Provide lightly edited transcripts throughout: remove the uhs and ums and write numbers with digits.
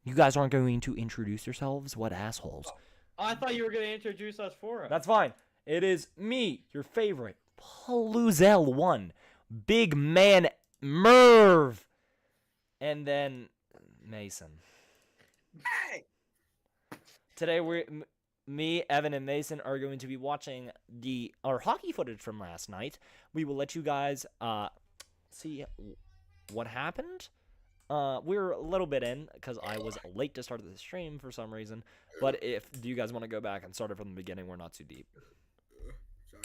You guys aren't going to introduce yourselves? What assholes. I thought you were going to introduce us for us. That's fine. It is me, your favorite, Paluzel 1, Big Man Merv, and then Mason. Hey! Today, me, Evan, and Mason are going to be watching our hockey footage from last night. We will let you guys see what happened. We're a little bit in because I was late to start the stream for some reason. But if you guys want to go back and start it from the beginning, we're not too deep. Sorry.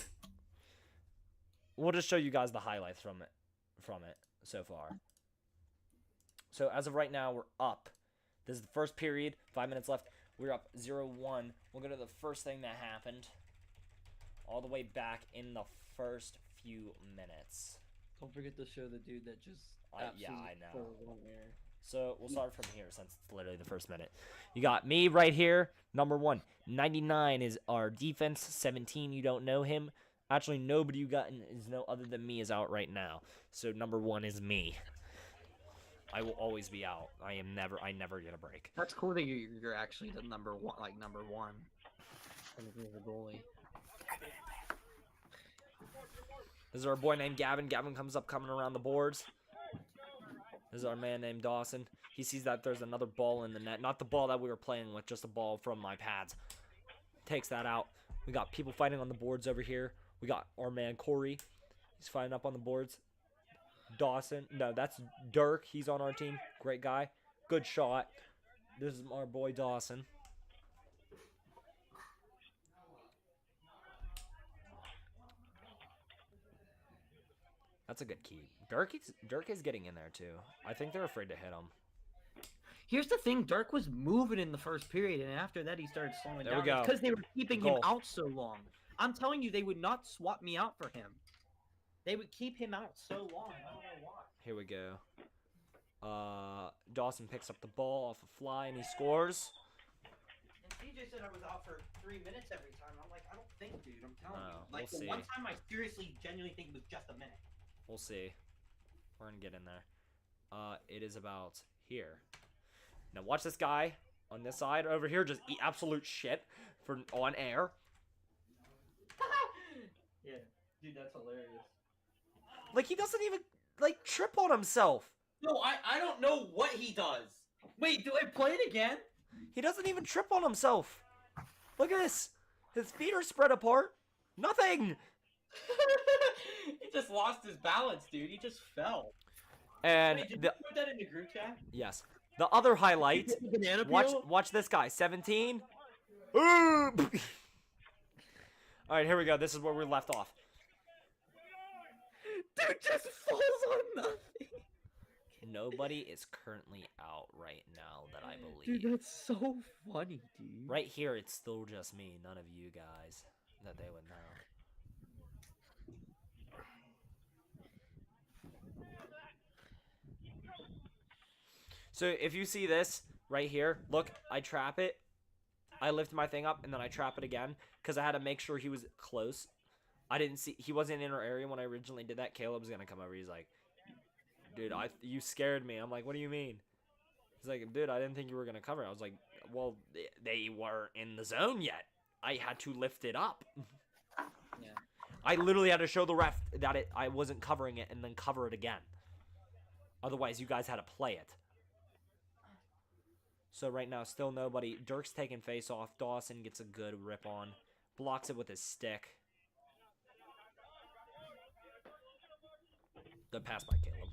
We'll just show you guys the highlights from it so far. So as of right now, we're up. This is the first period. 5 minutes left. We're up 0-1. We'll go to the first thing that happened. All the way back in the first few minutes. Don't forget to show the dude that just. Yeah, I know. full one there. So we'll start from here since it's literally the first minute. You got me right here, number 1. 99 is our defense. 17, you don't know him. Actually, nobody you got is no other than me is out right now. So number 1 is me. I will always be out. I never get a break. That's cool that you're actually the number one, number one. You're the goalie. This is our boy named Gavin. Gavin comes up coming around the boards. This is our man named Dawson. He sees that there's another ball in the net. Not the ball that we were playing with, just a ball from my pads. Takes that out. We got people fighting on the boards over here. We got our man Corey. He's fighting up on the boards. Dawson. No, that's Dirk. He's on our team. Great guy. Good shot. This is our boy Dawson. That's a good key. Dirk is getting in there too. I think they're afraid to hit him. Here's the thing: Dirk was moving in the first period, and after that, he started slowing There down. we go. Because they were keeping him Goal. out so long. I'm telling you, they would not swap me out for him. They would keep him out so long. I don't know why. Here we go. Dawson picks up the ball off a fly and he scores. And CJ said I was out for 3 minutes every time. I'm like, I don't think, dude. I'm telling you. We'll Like, the see. one time I seriously, genuinely think it was just a minute. We'll see. We're gonna get in there. It is about here. Now watch this guy on this side over here just eat absolute shit for on air. Yeah, dude, that's hilarious. Like he doesn't even like trip on himself. No, I don't know what he does. Wait, do I play it again? He doesn't even trip on himself. Look at this. His feet are spread apart. Nothing. He just lost his balance, dude. He just fell. And Wait, did the you put that in the group chat? yes, the other highlight. Banana Watch this guy. 17. Ooh! All right, here we go. This is where we left off. Dude just falls on nothing. Nobody is currently out right now that I believe. Dude, that's so funny, dude. Right here, it's still just me. None of you guys that they would know. So if you see this right here, look, I trap it. I lift my thing up and then I trap it again because I had to make sure he was close. I didn't see he wasn't in our area when I originally did that. Caleb's gonna come over. He's like, dude, you scared me. I'm like, what do you mean? He's like, dude, I didn't think you were gonna cover. I was like, well, they weren't in the zone yet. I had to lift it up. Yeah. I literally had to show the ref that I wasn't covering it and then cover it again. Otherwise, you guys had to play it. So right now, still nobody. Dirk's taking face off. Dawson gets a good rip on. Blocks it with his stick. The pass by Caleb.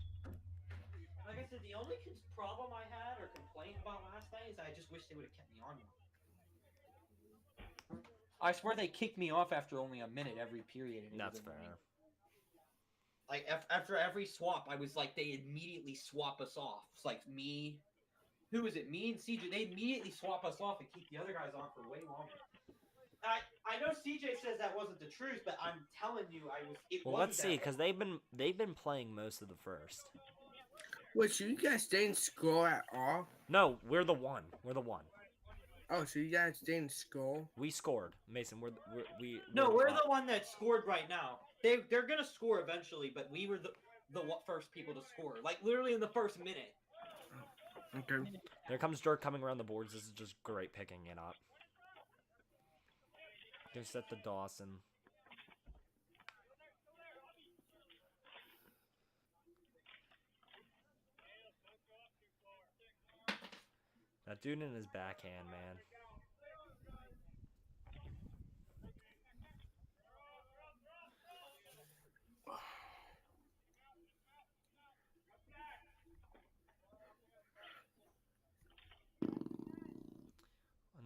Like I said, the only problem I had or complaint about last night is I just wish they would have kept me on. I swear they kicked me off after only a minute every period. And That's fair. Like after every swap, I was like, they immediately swap us off. It's like me. Who was it? Me and CJ. They immediately swap us off and keep the other guys on for way longer. I know CJ says that wasn't the truth, but I'm telling you, Well, let's see, because they've been playing most of the first. Wait, so you guys didn't score at all? No, we're the one. We're the one. Oh, so you guys didn't score? We scored, Mason. We're the one that scored right now. They're gonna score eventually, but we were the first people to score. Like literally in the first minute. Okay. There comes Dirk coming around the boards. This is just great picking it up. Gonna set the Dawson. That dude in his backhand, man.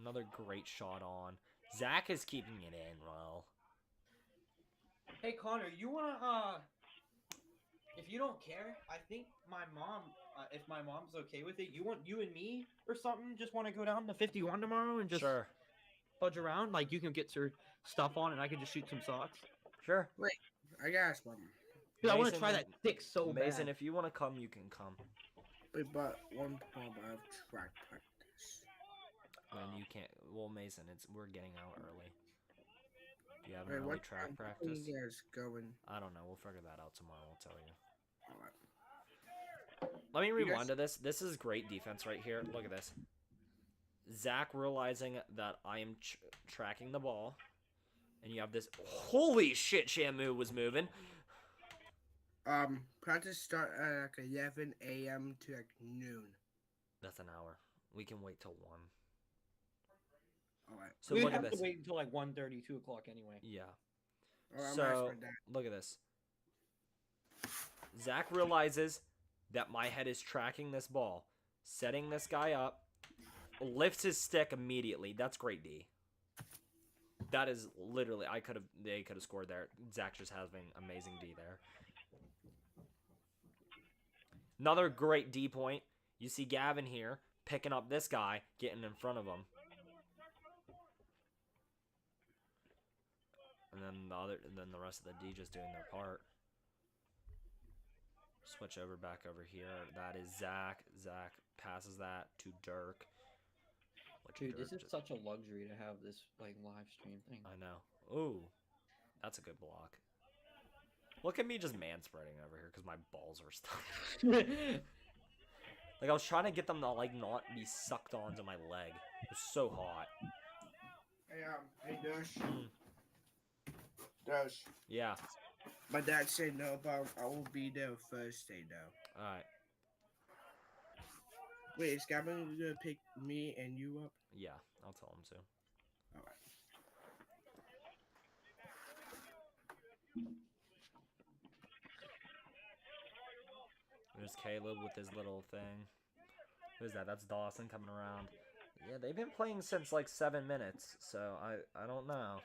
Another great shot on. Zach is keeping it in well. Hey Connor, you wanna if you don't care, I think my mom, if my mom's okay with it, you and me or something just want to go down to 51 tomorrow and just Sure. fudge around. Like you can get your stuff on and I can just shoot some shots. Sure. I got something. Dude, I want to Mason, try that stick so Mason, bad. if you want to come, you can come. But one problem, I have track practice. And you can't. Well, Mason, we're getting out early. Do you have an Wait, early what track time practice? you guys going? I don't know. We'll figure that out tomorrow. I'll tell you. Alright. Let me You rewind guys- to this. This is great defense right here. Look at this. Zach realizing that I am tracking the ball. And you have this. Holy shit, Shamu was moving. Practice start at like 11 a.m. to like noon. That's an hour. We can wait till 1. Alright. So we look have at to this. wait until like 1:30, 2 o'clock anyway. Yeah. I'm So, asking my dad. look at this. Zach realizes that my head is tracking this ball, setting this guy up, lifts his stick immediately. That's great D. That is literally, they could have scored there. Zach just having amazing D there. Another great D point. You see Gavin here picking up this guy, getting in front of him. And then the rest of the D just doing their part. Switch over back over here. That is Zach. Zach passes that to Dirk. Which Dude, Dirk this is just- such a luxury to have this like live stream thing. I know. Ooh, that's a good block. Look at me just man spreading over here because my balls are stuck. Like I was trying to get them to like not be sucked onto my leg. It was so hot. Hey Dush. Mm. Dush. Yeah. My dad said no, but I will be there Thursday though. All right. Wait, is Gavin gonna pick me and you up? Yeah, I'll tell him to. Alright. There's Caleb with his little thing. Who's that? That's Dawson coming around. Yeah, they've been playing since like 7 minutes, so I don't know.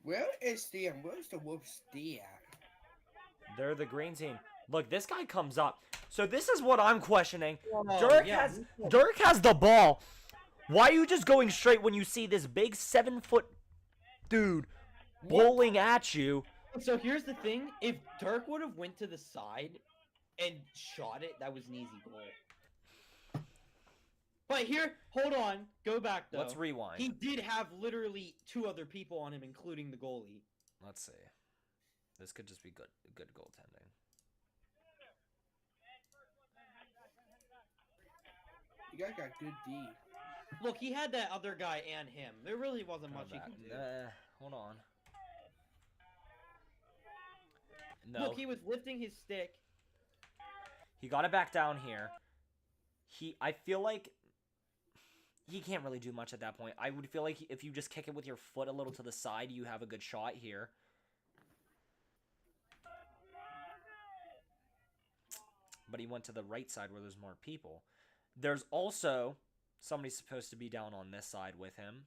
Where's the Wolves D at? They're the green team. Look, this guy comes up. So this is what I'm questioning. Oh, Dirk has the ball. Why are you just going straight when you see this big 7-foot dude bowling at you? So here's the thing: if Dirk would have went to the side and shot it, that was an easy goal. But here, hold on, go back though. Let's rewind. He did have literally 2 other people on him, including the goalie. Let's see. This could just be good goaltending. You guys got good D. Look, he had that other guy and him. There really wasn't much he Come could do. back. Hold on. No. Look, he was lifting his stick. He got it back down here. I feel like he can't really do much at that point. I would feel like if you just kick it with your foot a little to the side, you have a good shot here. But he went to the right side where there's more people. There's also somebody supposed to be down on this side with him.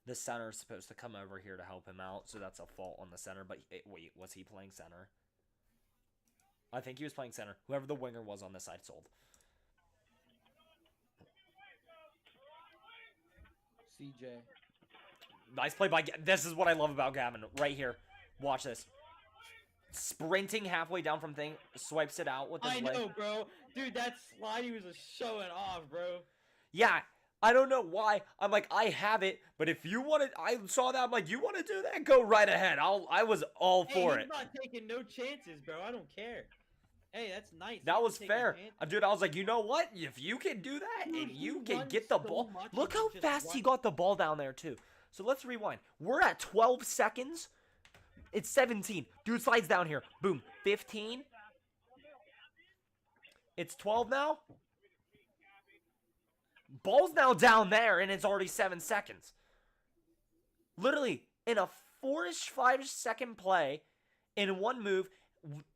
The center is supposed to come over here to help him out, so that's a fault on the center. But wait, was he playing center? I think he was playing center. Whoever the winger was on this side sold. CJ. Nice play by This is what I love about Gavin. Right here. Watch this. Sprinting halfway down from thing. Swipes it out with his I leg. know, bro. Dude, that slide he was just showing off, bro. Yeah. I don't know why. I'm like, I have it. But if you want to... I saw that. I'm like, you want to do that? Go right ahead. I was all for Hey, it. he's not taking no chances, bro. I don't care. Hey, that's nice. That You was take fair. advantage. Dude, I was like, you know what? If you can do that Dude, and you he can runs get the so ball. much Look and how he just fast he runs. got the ball down there, too. So let's rewind. We're at 12 seconds. It's 17. Dude slides down here. Boom. 15. It's 12 now. Ball's now down there, and it's already 7 seconds. Literally, in a 4-ish, 5-ish second play, in one move,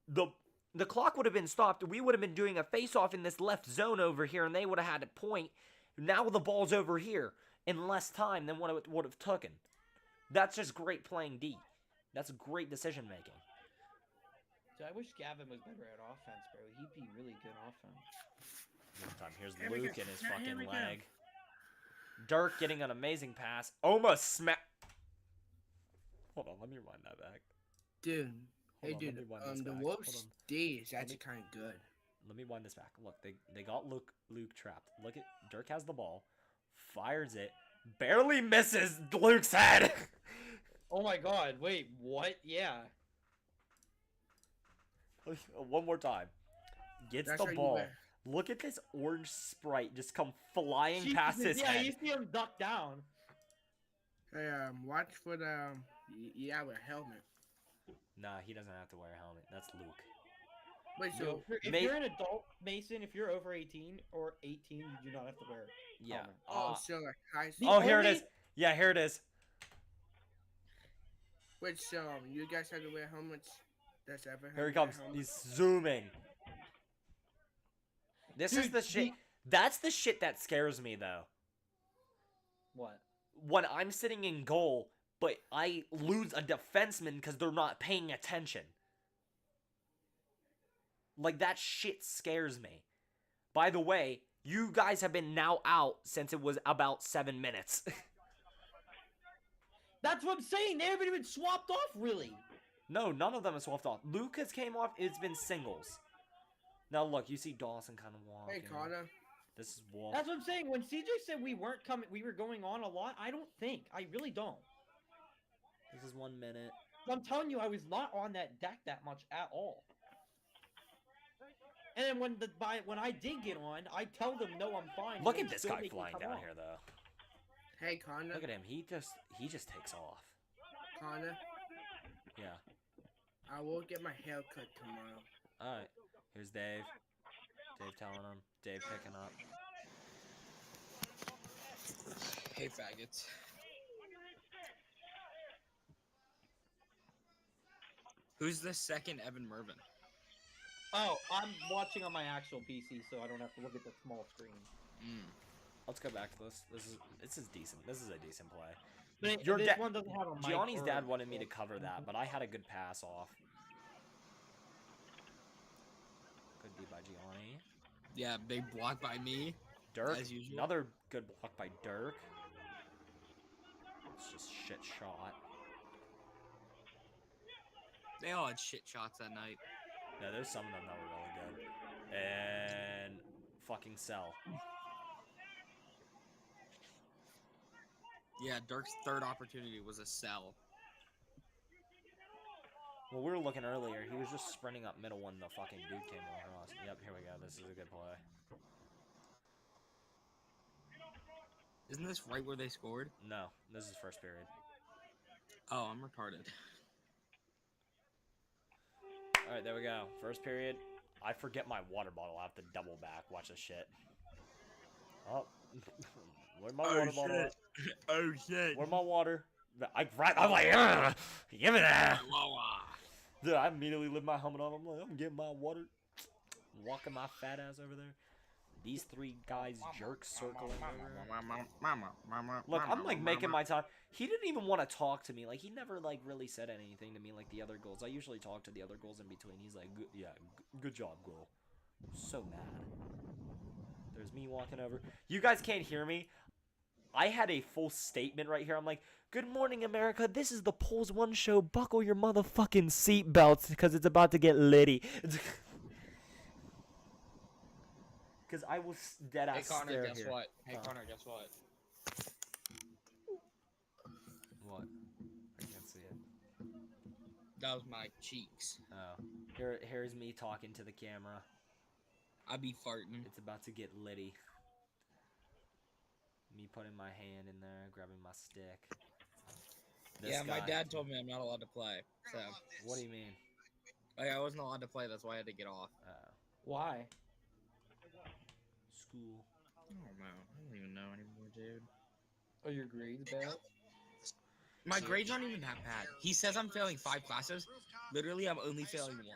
the clock would have been stopped. We would have been doing a face-off in this left zone over here, and they would have had a point. Now the ball's over here in less time than what it would have taken. That's just great playing D. That's great decision-making. Dude, I wish Gavin was better at offense, bro. He'd be really good offense. One time, here's Here we Luke go. and his Here fucking we go. leg. Dirk getting an amazing pass. Almost smack. Hold on, let me rewind that back. Dude. Hold Hey, on, let dude. me wind this The back. Wolves Hold on. D is actually kind of good. Let me wind this back. Look, they got Luke trapped. Look at Dirk has the ball, fires it, barely misses Luke's head. Oh my god, wait, what? Yeah. One more time. Gets That's the how you ball. win. Look at this orange Sprite just come flying Jesus, past his yeah, head. you see him duck down. Hey, watch for the yeah with helmet. Nah, he doesn't have to wear a helmet. That's Luke. Wait, Yo, so if Ma- you're an adult, Mason, if you're over 18 or 18, you do not have to wear Yeah. helmet. so like high The Oh, here it only- is. Yeah, here it is. Wait, so you guys have to wear helmets? That's ever Here he had to wear comes. helmets? He's zooming. This is Dude, the shit. That's the shit that scares me, though. What? When I'm sitting in goal, but I lose a defenseman because they're not paying attention. Like, that shit scares me. By the way, you guys have been now out since it was about 7 minutes. That's what I'm saying. They haven't even swapped off, really. No, none of them have swapped off. Lucas came off. It's been singles. Now, look, you see Dawson kind of walking. Hey, Connor. This is Wolf. That's what I'm saying. When CJ said we weren't coming, we were going on a lot. I don't think. I really don't. This is 1 minute. I'm telling you, I was not on that deck that much at all. And then when I did get on, I tell them no, I'm fine. Look and at they this still guy make me flying come down on. here, though. Hey, Connor. Look at him. He just takes off. Connor. Yeah. I will get my hair cut tomorrow. All right. Here's Dave. Dave telling him. Dave picking up. Hey, faggots. Who's the second Evan Mervin? Oh, I'm watching on my actual PC, so I don't have to look at the small screen. Let's go back to this. This is decent. This is a decent play. But Your this dad- one doesn't have a mic Gianni's or dad a- wanted me to cover that, but I had a good pass off. Good D by Gianni. Yeah, big block by me. Dirk. As usual. Another good block by Dirk. It's just shit shot. They all had shit shots that night. No, there's some of them that were really good. And fucking sell. Yeah, Dirk's third opportunity was a sell. Well, we were looking earlier. He was just sprinting up middle when the fucking dude came across. Yep, here we go. This is a good play. Isn't this right where they scored? No, this is first period. Oh, I'm retarded. All right, there we go. First period. I forget my water bottle. I have to double back. Watch this shit. Oh, where's my water bottle? At? Oh shit. Where's my water? I'm like, "Ugh, give me that. Wawa. Dude, I immediately lift my helmet off. I'm like, I'm getting my water. Walking my fat ass over there. These three guys jerk circling over. Look, I'm like making my time. He didn't even want to talk to me. Like, he never like really said anything to me like the other goals. I usually talk to the other goals in between. He's like, good job, goal. So mad. There's me walking over. You guys can't hear me. I had a full statement right here. I'm like, good morning, America. This is the Polls One show. Buckle your motherfucking seatbelts because it's about to get litty. Because I was dead Hey ass Connor, stare guess here. what? Hey Huh. Connor, guess what? What? I can't see it. That was my cheeks. Oh, here's me talking to the camera. I be farting. It's about to get litty. Me putting my hand in there, grabbing my stick. This Yeah, my guy- dad told me I'm not allowed to play. So, What do you mean? like, I wasn't allowed to play. That's why I had to get off. Why? School. Oh man, I don't even know anymore, dude. Are your grades bad? My grades aren't even that bad. He says I'm failing 5 classes. Literally, I'm only failing 1.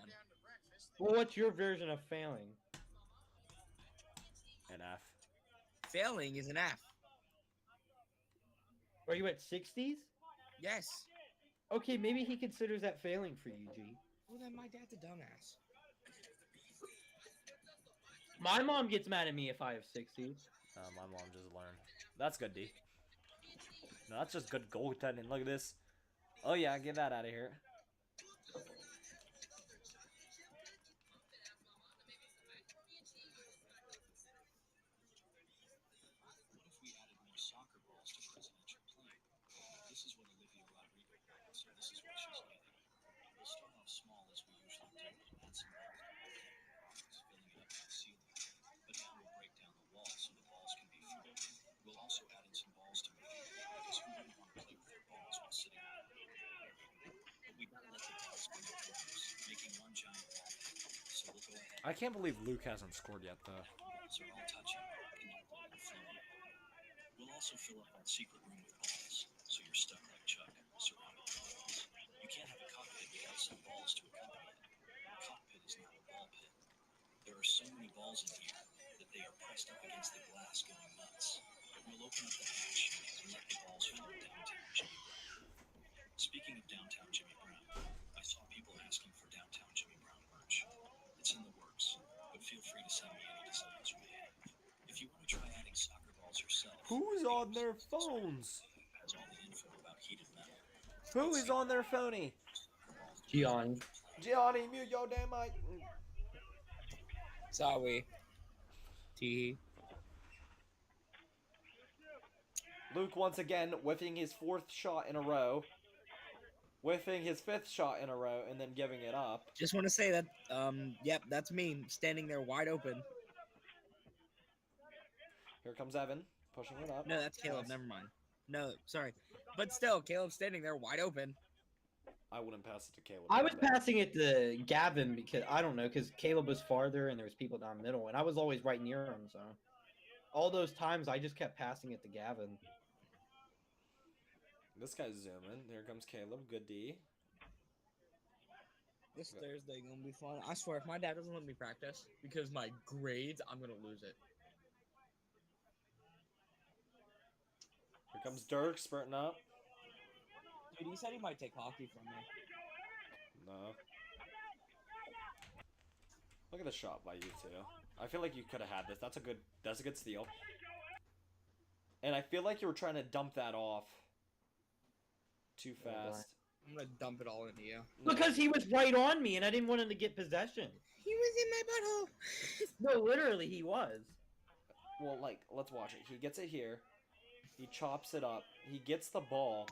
Well, what's your version of failing? An F. Failing is an F. Are you at 60s? Yes. Okay, maybe he considers that failing for you, G. Well, then my dad's a dumbass. My mom gets mad at me if I have 60s. My mom just learned. That's good, D. No, that's just good goaltending. Look at this. Oh yeah, get that out of here. What if we added more soccer balls to presidential play? This is what Olivia Rodrigo wants, so this is what she's getting. We'll start off small as we usually do, add some balls to the filling it up to the ceiling. But now we'll break down the wall so the balls can be filled. We'll also add in some balls to make it, because who wouldn't want to play with their balls while sitting on it? But we gotta let the balls spin up corners, making one giant ball pit. So we'll go ahead. I can't believe Luke hasn't scored yet, though. Balls are all touching, connected, and flowing. We'll also fill up that secret room with balls, so you're stuck like Chuck, surrounded by balls. You can't have a cockpit without some balls to accompany it. A cockpit is not a ball pit. There are so many balls in here that they are pressed up against the glass going nuts. We'll open up the hatch and let the balls float downtown Jimmy Brown. Speaking of downtown Jimmy Brown, I saw people asking for downtown Jimmy Brown merch. It's in the works, but feel free to send me any designs you may have. If you want to try adding soccer balls yourself, Who's on their phones? has all the info about heated metal. Who is on their phony? Gianni. Gianni, mute your damn mic. Sorry. Tee. Luke once again whiffing his 4th shot in a row. Whiffing his 5th shot in a row and then giving it up. Just want to say that, yep, that's me standing there wide open. Here comes Evan, pushing it up. No, that's Caleb. Never mind. No, sorry. But still, Caleb's standing there wide open. I wouldn't pass it to Caleb. I was passing it to Gavin because I don't know, because Caleb was farther and there was people down the middle, and I was always right near him. So all those times I just kept passing it to Gavin. This guy's zooming. Here comes Caleb. Good D. This Thursday gonna be fun. I swear, if my dad doesn't let me practice because my grades, I'm gonna lose it. Here comes Dirk spurting up. Dude, he said he might take hockey from me. No. Look at the shot by you two. I feel like you could have had this. That's a good steal. And I feel like you were trying to dump that off too fast. I'm gonna dump it all into you. No. Because he was right on me and I didn't want him to get possession. He was in my butthole. No, literally he was. Well, like, let's watch it. He gets it here. He chops it up. He gets the ball.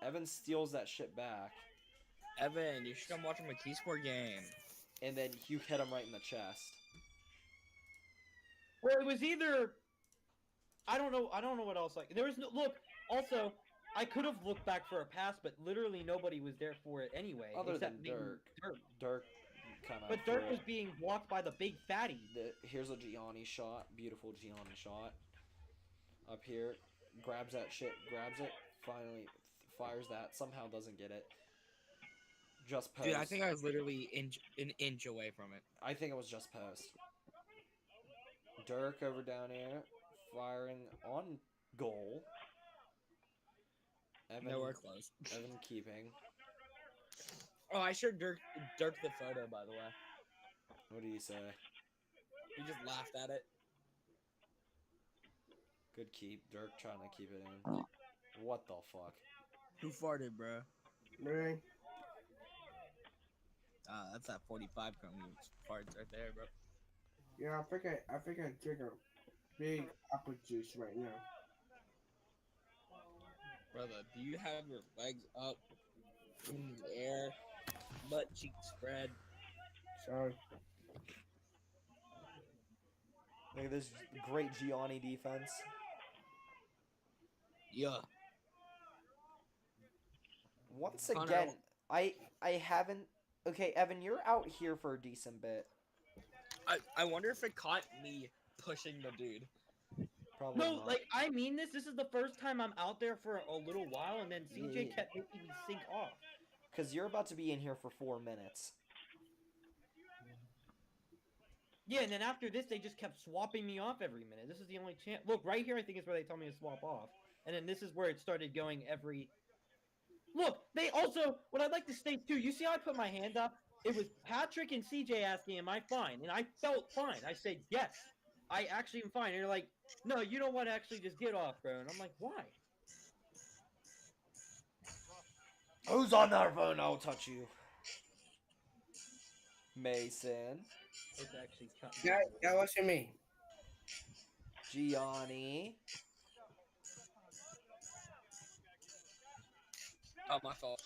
Evan steals that shit back. Evan, you should come watch a McKeesport game. And then you hit him right in the chest. Well, it was either I don't know what else like. There was no look. Also, I could have looked back for a pass, but literally nobody was there for it anyway. Other except than maybe Dirk. Dirk kind of. But Dirk was being blocked by the big fatty. Here's a Gianni shot. Beautiful Gianni shot. Up here. Grabs that shit. Grabs it. Finally fires that. Somehow doesn't get it. Just post. Dude, I think I was literally an inch away from it. I think it was just post. Dirk over down here. Firing on goal. Evan, Nowhere close. Evan keeping. Oh, I showed Dirk the photo, by the way. What do you say? He just laughed at it. Good keep. Dirk trying to keep it in. What the fuck? Who farted, bro? Me. That's that 45 coming farts right there, bro. Yeah, I think I drink a big apple juice right now. Brother, do you have your legs up in the air Butt cheek spread. Sorry. Look at this great Gianni defense. Yeah. Once Connor, again, I haven't. Okay, Evan, you're out here for a decent bit. I wonder if it caught me pushing the dude. Probably No, not. like I mean this. This is the first time I'm out there for a little while, and then CJ Yeah. kept making me sink off. Because you're about to be in here for 4 minutes. Yeah, and then after this, they just kept swapping me off every minute. This is the only chance. Look, right here, I think is where they tell me to swap off, and then this is where it started going every. Look, they also. What I'd like to state too. You see how I put my hand up? It was Patrick and CJ asking, "Am I fine?" And I felt fine. I said, "Yes, I actually am fine." And they're like, "No, you don't want to actually just get off, bro." And I'm like, "Why?" Who's on their phone? I'll touch you. Mason. It's actually. That wasn't me. Gianni. Oh, my fault.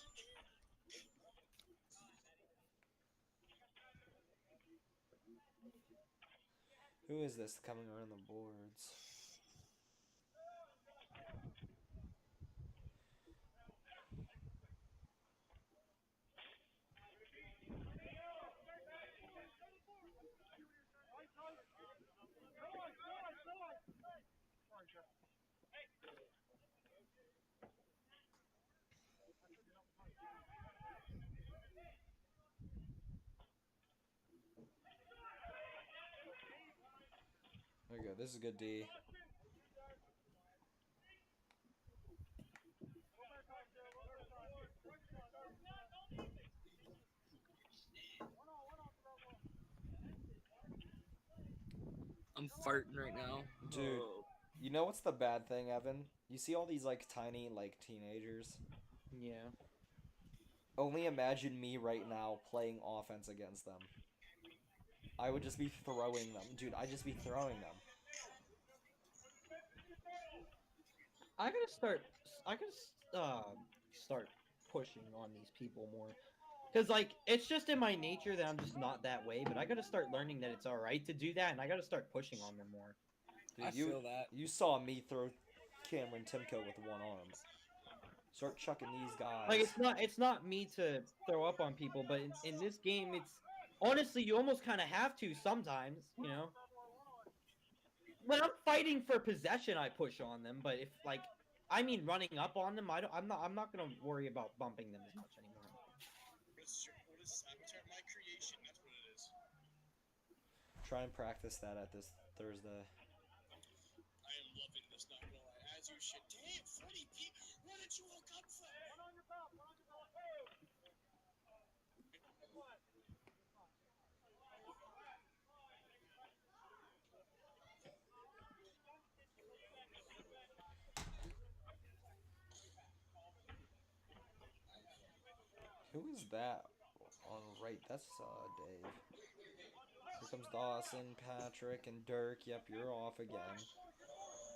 Who is this coming around the boards? There you go. This is a good D. I'm farting right now. Dude. You know what's the bad thing, Evan? You see all these like tiny like teenagers? Yeah. Only imagine me right now playing offense against them. I would just be throwing them. Dude, I'd just be throwing them. I gotta start. I gotta start pushing on these people more, cause like it's just in my nature that I'm just not that way. But I gotta start learning that it's all right to do that, and I gotta start pushing on them more. Dude, I you feel that. you saw me throw Cameron Timko with one arm. Start chucking these guys. Like it's not me to throw up on people, but in this game, it's honestly you almost kind of have to sometimes. You know, when I'm fighting for possession, I push on them. But if like I mean running up on them, I'm not gonna worry about bumping them as much anymore. What is Avatar My Creation? That's what it is. Try and practice that at this Thursday. I am loving this, not gonna lie. As you should. Damn, Freddy P, where did you all come from? Who is that on right? That's Dave. Here comes Dawson, Patrick, and Dirk. Yep, you're off again.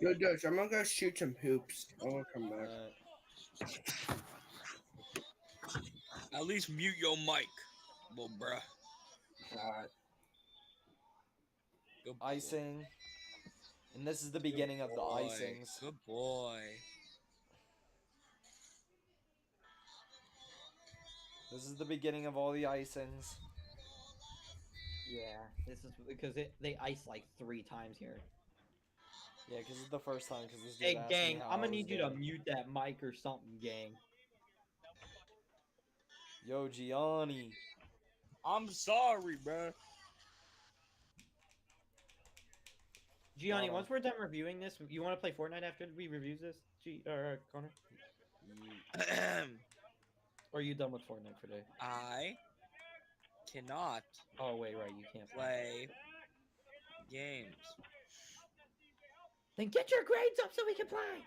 Yo, Dutch, I'm gonna go shoot some hoops. I wanna come back. At least mute your mic, little bruh. Good boy. Icing. And this is the beginning of the boy. icings. Good boy. This is the beginning of all the icings. Yeah, this is because they ice like 3 times here. Yeah, because it's the first time. Because this Hey dude asked me gang, how I'm I gonna was need you to doing. mute that mic or something, gang. Yo, Gianni. I'm sorry, bruh. Gianni, Hold on. once we're done reviewing this, you want to play Fortnite after we review this? Connor? Or are you done with Fortnite for today? I cannot Oh wait, right, you can't play games. Then get your grades up so we can play.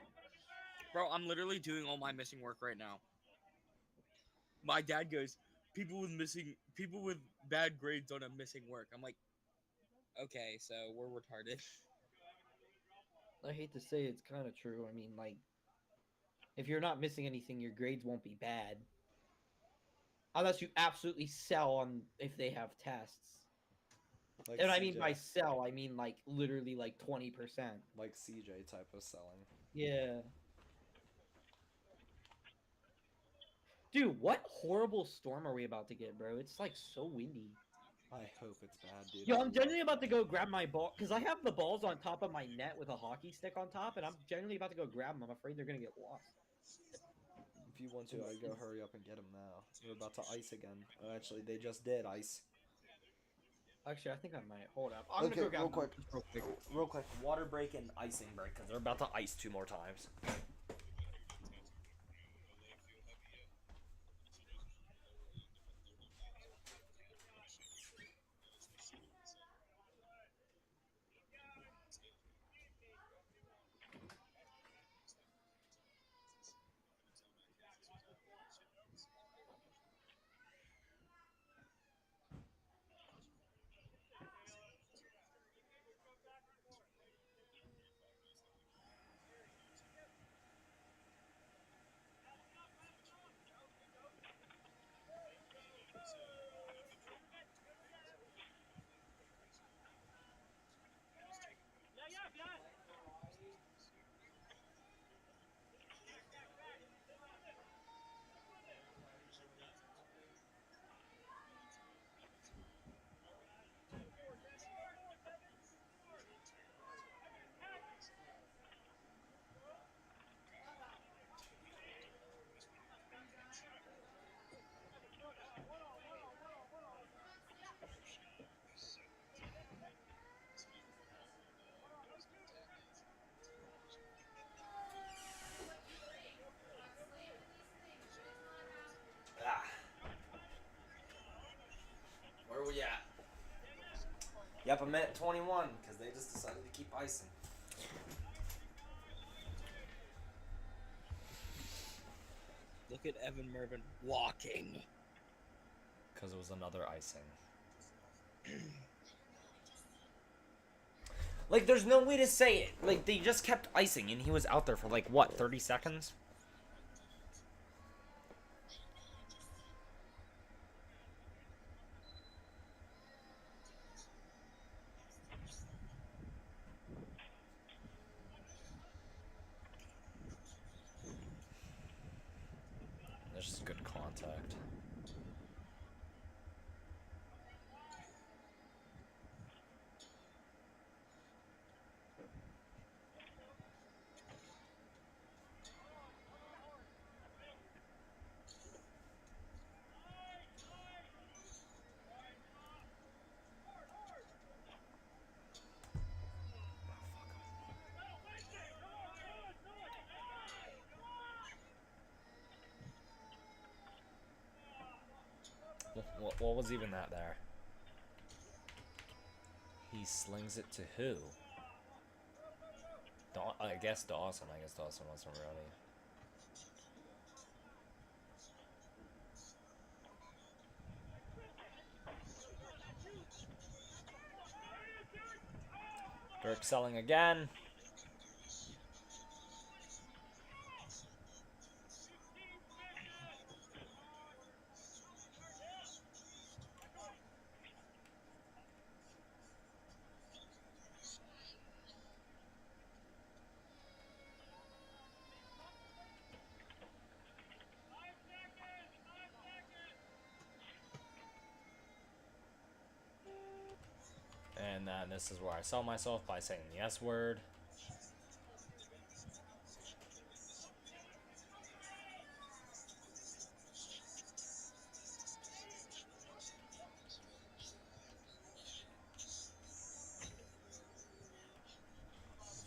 Bro, I'm literally doing all my missing work right now. My dad goes, people with bad grades don't have missing work. I'm like, okay, so we're retarded. I hate to say it's kind of true. I mean, like, if you're not missing anything, your grades won't be bad. unless you absolutely sell on if they have tests. Like And I mean CJ, by sell, I mean like literally like 20%. like CJ type of selling. Yeah. Dude, what horrible storm are we about to get, bro? It's like so windy. I hope it's bad, dude. Yo, I I'm love genuinely about to playing. go grab my ball because I have the balls on top of my net with a hockey stick on top, and I'm genuinely about to go grab them. I'm afraid they're gonna get lost. If you want to, I'd go hurry up and get them now. They're about to ice again. Oh, actually, they just did ice. Actually, I think I might. Hold up. I'm gonna Okay, go grab real them quick. just real quick. Real quick, water break and icing break because they're about to ice 2 more times. Ah. Where are we at? Yep, I'm at 21 because they just decided to keep icing. Look at Evan Mervin walking. Because it was another icing. Like, there's no way to say it. Like, they just kept icing, and he was out there for, like, what, 30 seconds? That's just good contact. What was even that there? He slings it to who? I guess Dawson. I guess Dawson wasn't ready. Dirk selling again. And then this is where I sell myself by saying the S word.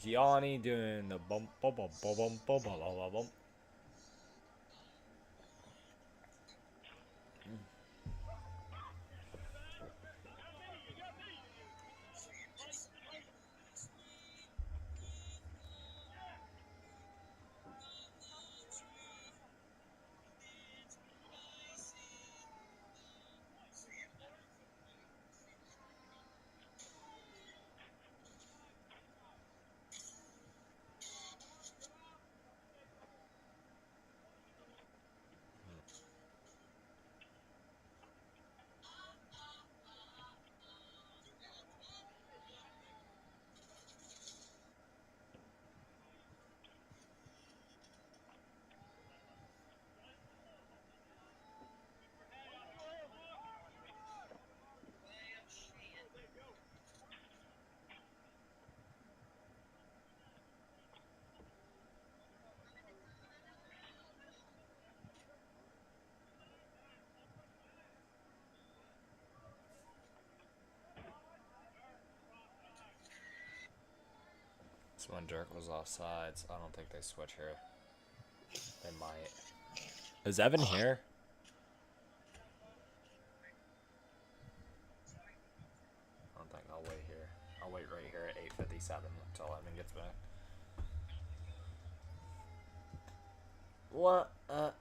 Gianni doing the bump bump bump bump bump bump bump bump. This when Dirk was offsides. I don't think they switch here. They might. Is Evan here? I don't think I'll wait here. I'll wait right here at 8:57 until Evan gets back. What? Oh.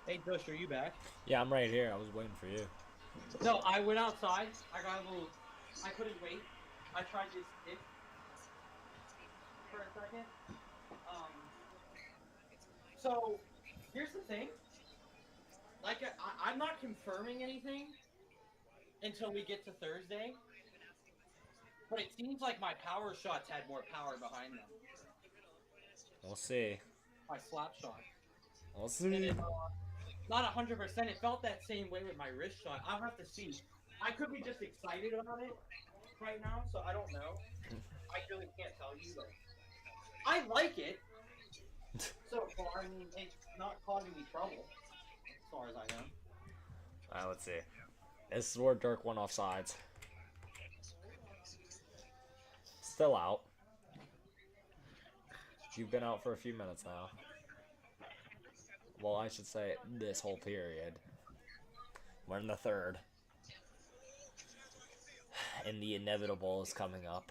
Hey, Josh, are you back? Yeah, I'm right here. I was waiting for you. No, I went outside. I got a little. I couldn't wait. I tried to stick for a second. So here's the thing. Like, I'm not confirming anything until we get to Thursday. But it seems like my power shots had more power behind them. We'll see. My slap shot. We'll And see. it, not 100%. It felt that same way with my wrist shot. I'll have to see. I could be just excited about it right now, so I don't know. I really can't tell you, but I like it so far. I mean, it's not causing me trouble, as far as I know. Alright, let's see. This is where Dirk went off sides. Still out. You've been out for a few minutes now. Well, I should say this whole period. We're in the third. And the inevitable is coming up.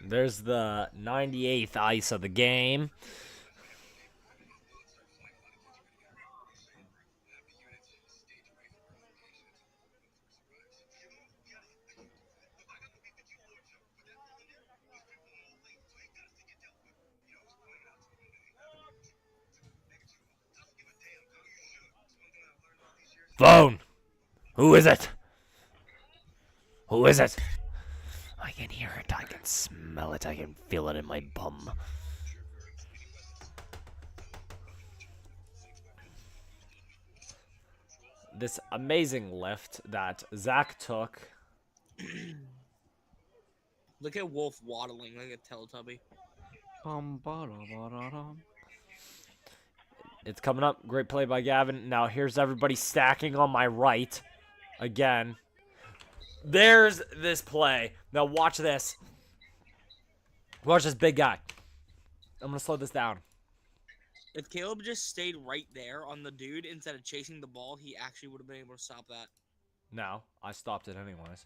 There's the 98th ice of the game. Phone! Who is it? Who is it? I can hear it, I can smell it, I can feel it in my bum. This amazing lift that Zach took. Look at Wolf waddling like a Teletubby. It's coming up. Great play by Gavin. Now here's everybody stacking on my right. Again. There's this play. Now watch this. Watch this big guy. I'm going to slow this down. If Caleb just stayed right there on the dude instead of chasing the ball, he actually would have been able to stop that. No, I stopped it anyways.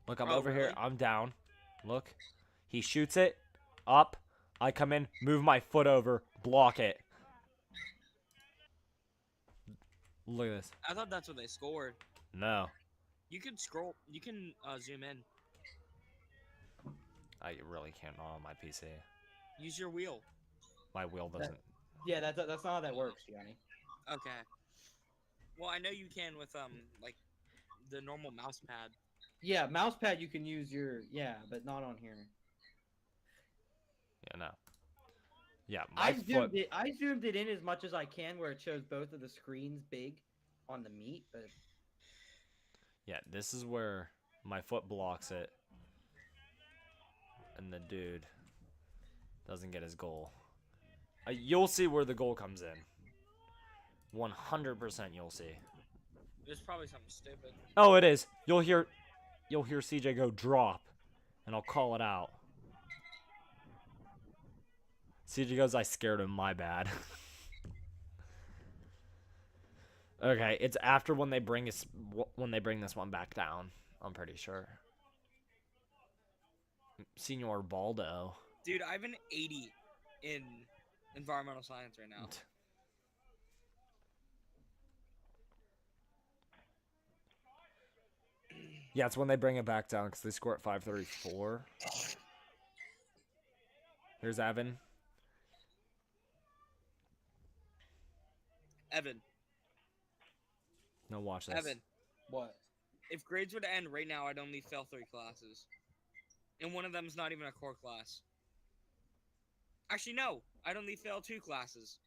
Look, I'm Oh, over here. really? I'm down. Look. He shoots it. Up. I come in. Move my foot over. Block it. Look at this. I thought that's what they scored. No. You can scroll. You can zoom in. I really can't on my PC. Use your wheel. My wheel doesn't. Yeah, that's not how that works, Gianni. Okay. Well, I know you can with like the normal mouse pad. Yeah, mouse pad you can use but not on here. Yeah, no. Yeah, my foot. I zoomed it in as much as I can where it shows both of the screens big on the meat, but Yeah, this is where my foot blocks it. And the dude doesn't get his goal. You'll see where the goal comes in. 100% you'll see. There's probably something stupid. Oh, it is. You'll hear CJ go drop, and I'll call it out. CJ goes, I scared him, my bad. Okay, it's after when they bring this one back down. I'm pretty sure. Senor Baldo. Dude, I have an 80 in environmental science right now. Yeah, it's when they bring it back down because they score at 534. Here's Evan. Evan. No, watch this. Evan. what? If grades were to end right now, I'd only fail 3 classes. And one of them is not even a core class. Actually, no. I'd only fail 2 classes.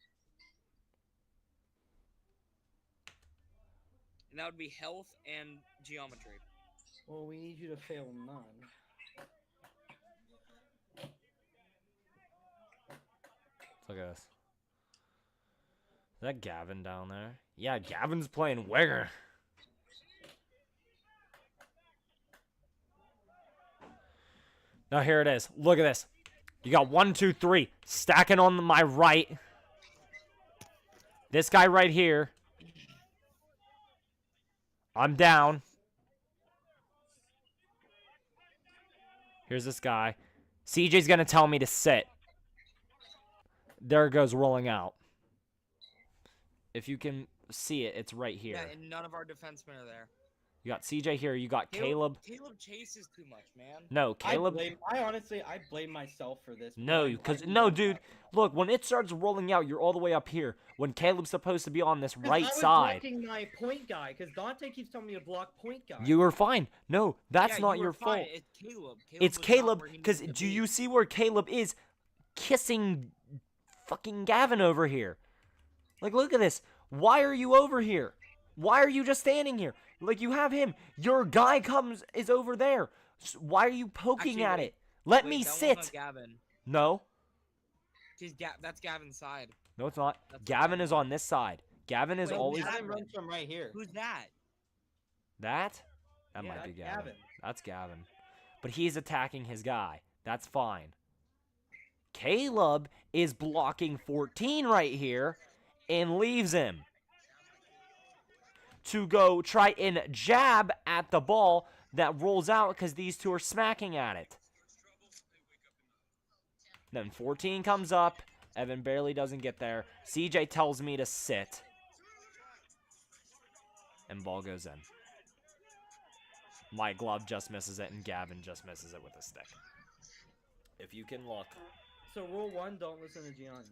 And that would be health and geometry. Well, we need you to fail none. Look at this. Is that Gavin down there? Yeah, Gavin's playing winger. Now here it is. Look at this. You got 1, 2, 3 stacking on my right. This guy right here. I'm down. Here's this guy. CJ's going to tell me to sit. There it goes rolling out. If you can see it, it's right here. Yeah, and none of our defensemen are there. You got CJ here. You got Caleb. Caleb chases too much, man. No, Caleb. I blame myself for this. No, because dude. Look, when it starts rolling out, you're all the way up here. When Caleb's supposed to be on this right side. blocking my point guy because Dante keeps telling me to block point guy. You were fine. No, that's Yeah, not you your were fine. fault. It's Caleb. It's was not Caleb. where he Because needed to do be. you see where Caleb is kissing fucking Gavin over here? Like, look at this. Why are you over here? Why are you just standing here? Like, you have him. Your guy is over there. Why are you poking Actually, at wait. it? Let Wait, me that one's sit. on Gavin. No. That's Gavin's side. No, it's not. That's Gavin okay. is on this side. Gavin is Wait, always... Gavin runs from right here. Who's that? That? That Yeah, might be that's Gavin. Gavin. That's Gavin. But he's attacking his guy. That's fine. Caleb is blocking 14 right here and leaves him to go try and jab at the ball that rolls out because these two are smacking at it. Then 14 comes up. Evan barely doesn't get there. CJ tells me to sit. And ball goes in. My glove just misses it, and Gavin just misses it with a stick. If you can look. So rule 1, don't listen to Gianni.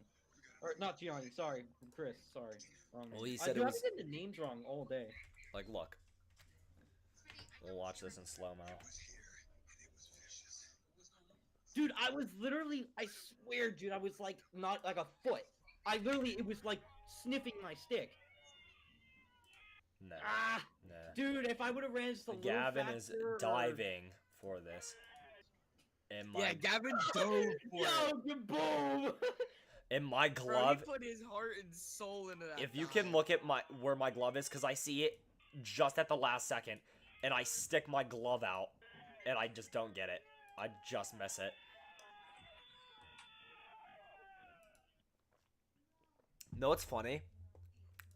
Or not Gianni, sorry, Chris, sorry. Wrong Well, name. he said I've it was- been getting the names wrong all day. Like, look. We'll watch this in slow-mo. Dude, I was literally, I swear, dude, I was like, not like a foot. It was like sniffing my stick. No. Ah, No. dude, if I would have ran just a little Gavin is faster or- diving for this. And my, Yeah, Gavin dove for it. Yo, boom! and my Bro, glove, he put his heart and soul into that. if you dive. can look at where my glove is, because I see it just at the last second, and I stick my glove out, and I just don't get it. I just miss it. No, it's funny.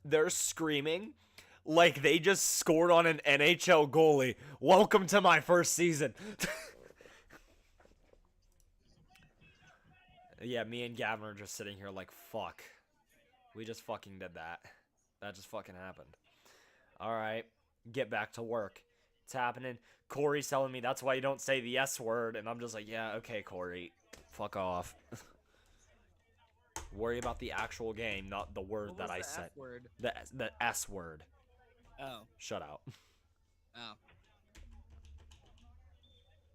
They're screaming like they just scored on an NHL goalie. Welcome to my first season. Yeah, me and Gavin are just sitting here like, fuck. We just fucking did that. That just fucking happened. Alright, get back to work. It's happening. Corey's telling me that's why you don't say the S word, and I'm just like, yeah, okay, Corey. Fuck off. Worry about the actual game, not the word What that was I the said. F word? The S word. Oh. Shut out. Oh.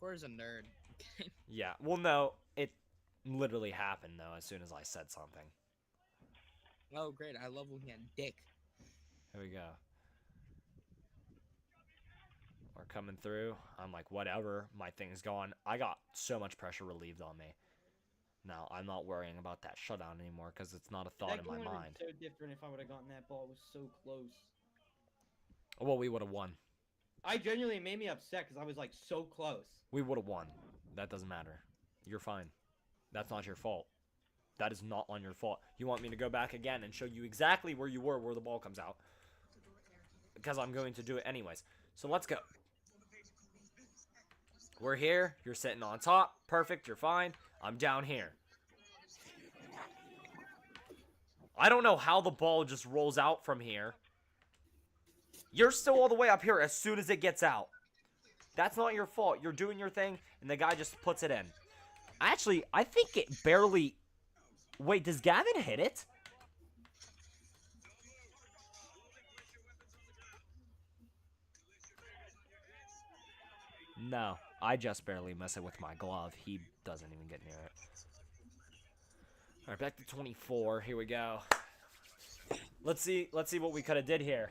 Corey's a nerd. Yeah. Well, no, it literally happened though as soon as I said something. Oh, great. I love looking at dick. Here we go. We're coming through. I'm like, whatever. My thing's gone. I got so much pressure relieved on me. Now, I'm not worrying about that shutout anymore because it's not a thought That in game my would've been mind. so different if I would have gotten that ball. It was so close. Well, we would have won. I genuinely made me upset because I was like so close. We would have won. That doesn't matter. You're fine. That's not your fault. That is not on your fault. You want me to go back again and show you exactly where you were where the ball comes out? Because I'm going to do it anyways. So let's go. We're here. You're sitting on top. Perfect. You're fine. I'm down here. I don't know how the ball just rolls out from here. You're still all the way up here as soon as it gets out. That's not your fault. You're doing your thing, and the guy just puts it in. Actually, I think it barely... Wait, does Gavin hit it? No, I just barely miss it with my glove. He doesn't even get near it. All right, back to 24. Here we go. Let's see what we could have did here.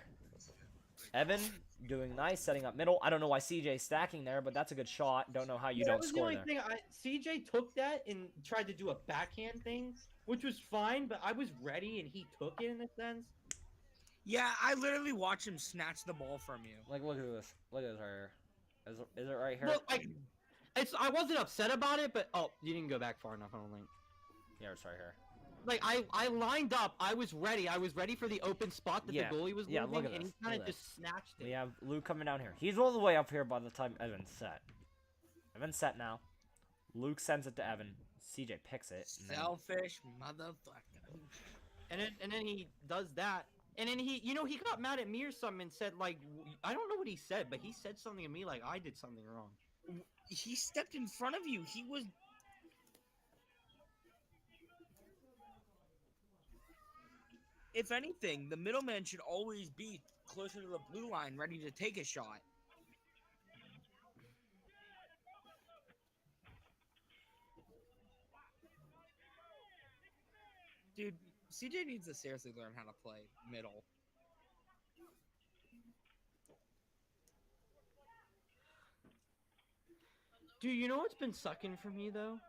Evan doing nice, setting up middle. I don't know why CJ's stacking there, but that's a good shot. Don't know how you that don't was score the there. only thing. CJ took that and tried to do a backhand thing, which was fine, but I was ready and he took it in a sense. Yeah, I literally watched him snatch the ball from you. Like, look at this. Look at this right here. Is it right here? Look, I wasn't upset about it, but oh, you didn't go back far enough. I don't think. Yeah, it's right here. Like I lined up. I was ready. I was ready for the open spot that Yeah, the goalie was yeah, leaving, look at and he this, kind look of at just snatched it. We have Luke coming down here. He's all the way up here by the time Evan's set. Evan's set now. Luke sends it to Evan. CJ picks it. And then, Selfish motherfucker. And then he does that. And then he got mad at me or something and said like, I don't know what he said, but he said something to me like I did something wrong. He stepped in front of you. He was. If anything, the middleman should always be closer to the blue line, ready to take a shot. Dude, CJ needs to seriously learn how to play middle. Dude, you know what's been sucking for me though?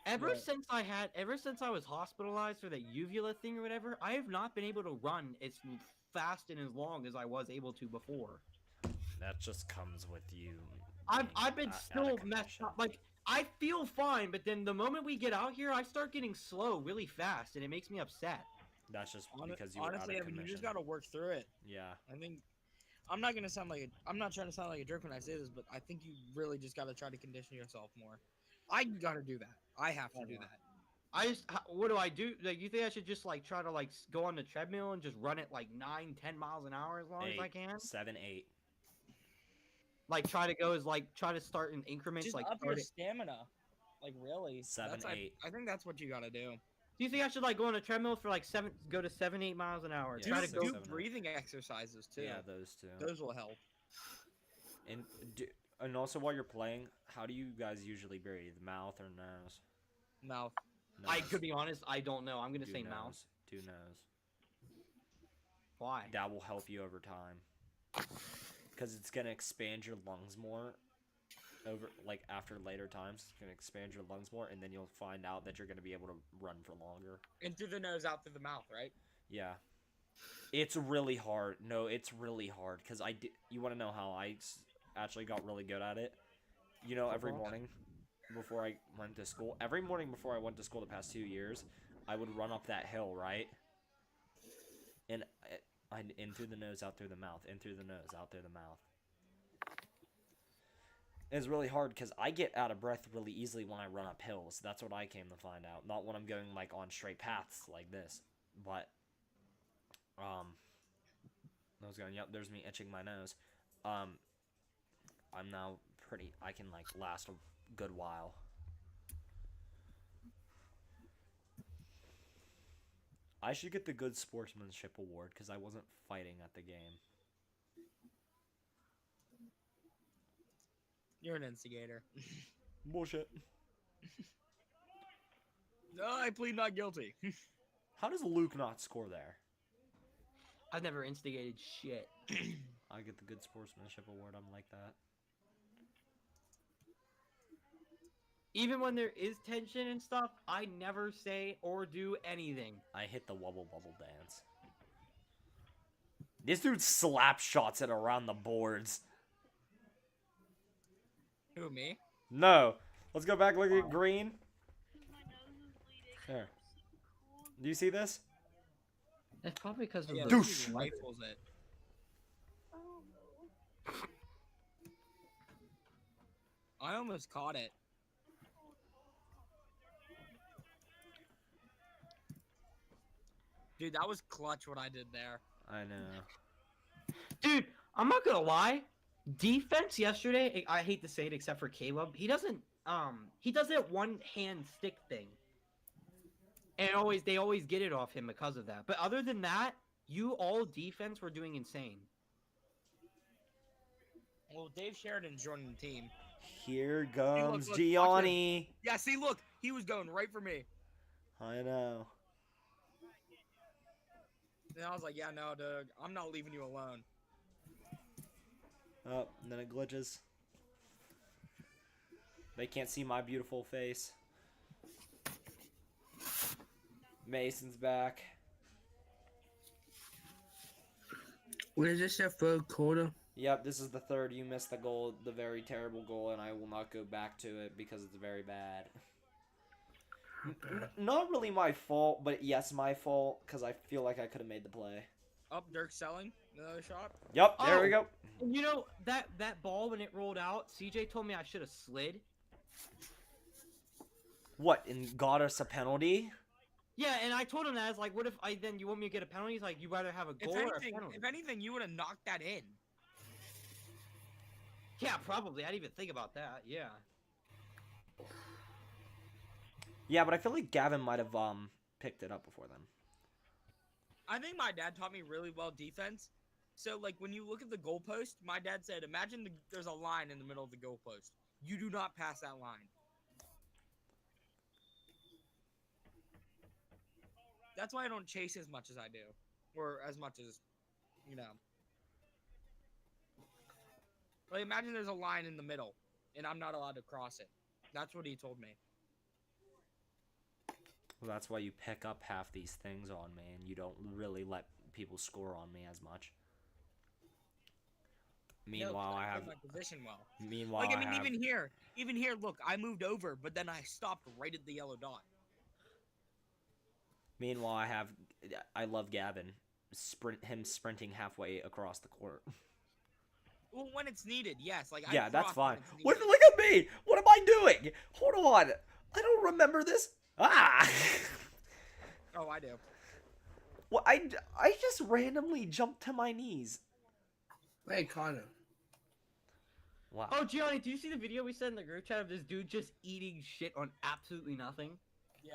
Ever What? since I was hospitalized for the uvula thing or whatever, I have not been able to run as fast and as long as I was able to before. that just comes with you. I've being been out of still messed condition. up. Like I feel fine, but then the moment we get out here, I start getting slow really fast, and it makes me upset. That's just because you were Honestly, out of Evan, you just commission. gotta work through it. Yeah. I think I'm not gonna sound like I'm not trying to sound like a jerk when I say this, but I think you really just gotta try to condition yourself more. I gotta do that. I have to do that. What do I do? Like, you think I should just like try to like go on the treadmill and just run it like 9-10 miles an hour as long as I can? 7, 8. Like try to start in increments. Just Like up start your it. stamina. Like really. 7, That's- 8. I think that's what you gotta do. Do you think I should like go on a treadmill for like 7-8 miles an hour? Yeah, Try to six, go. Do 7, 8. breathing exercises too. Yeah, those two. Those will help. And also while you're playing, how do you guys usually breathe? Mouth or nose? Mouth. I Nose. could be honest. I don't know. I'm gonna Do say nose. mouth. Do nose. Why? That will help you over time. Because it's gonna expand your lungs more. Over like after later times, it's gonna expand your lungs more, and then you'll find out that you're gonna be able to run for longer. In through the nose, out through the mouth, right? Yeah. It's really hard. No, it's really hard because you want to know how I actually got really good at it? You know, every morning before I went to school, the past 2 years, I would run up that hill, right? And in through the nose, out through the mouth, in through the nose, out through the mouth. It's really hard because I get out of breath really easily when I run up hills. That's what I came to find out. Not when I'm going like on straight paths like this, but I was going. Yep, there's me itching my nose. I'm now I can like last a good while. I should get the good sportsmanship award because I wasn't fighting at the game. You're an instigator. Bullshit. No, I plead not guilty. How does Luke not score there? I've never instigated shit. I get the good sportsmanship award. I'm like that. Even when there is tension and stuff, I never say or do anything. I hit the wubble bubble dance. This dude slap shots it around the boards. Who, me? No. Let's go back. Look at green. Here. Do you see this? That's probably because of Yeah, the Douche. he rifles it. I almost caught it. Dude, that was clutch what I did there. I know. Dude, I'm not gonna lie. Defense yesterday, I hate to say it except for Caleb, he does that one hand stick thing. And they always get it off him because of that. But other than that, you all defense were doing insane. Well, Dave Sheridan's joining the team. Here comes look, Gianni. Yeah, see, look, he was going right for me. I know. And I was like, yeah, no, Doug, I'm not leaving you alone. Oh, and then it glitches. They can't see my beautiful face. Mason's back. Where's this the third quarter? Yep, this is the third. You missed the goal, the very terrible goal, and I will not go back to it because it's very bad. Not really my fault, but yes, my fault, because I feel like I could have made the play. Up, Dirk selling another shot. Yep, there we Oh. go. You know, that ball when it rolled out, CJ told me I should have slid. What, and got us a penalty? Yeah, and I told him that. I was like, what if you want me to get a penalty? He's like, you rather have a goal or a penalty? If anything, you would have knocked that in. Yeah, probably. I didn't even think about that. Yeah. Yeah, but I feel like Gavin might have picked it up before then. I think my dad taught me really well defense. So, like, when you look at the goalpost, my dad said, imagine there's a line in the middle of the goalpost. You do not pass that line. That's why I don't chase as much as I do. Or as much as, you know. Like, imagine there's a line in the middle, and I'm not allowed to cross it. That's what he told me. Well, that's why you pick up half these things on me, and you don't really let people score on me as much. Meanwhile, No, I play have. my position well. Meanwhile, Like, I mean, have, even here, look, I moved over, but then I stopped right at the yellow dot. Meanwhile, I love Gavin. Him sprinting halfway across the court. Well, when it's needed, yes. Like, Yeah, I that's cross when fine. it's What? needed. Look at me! What am I doing? Hold on. I don't remember this. Ah! Oh, I do. Well, I just randomly jumped to my knees. Wait, Connor. Wow. Oh, Gianni, do you see the video we sent in the group chat of this dude just eating shit on absolutely nothing? Yeah.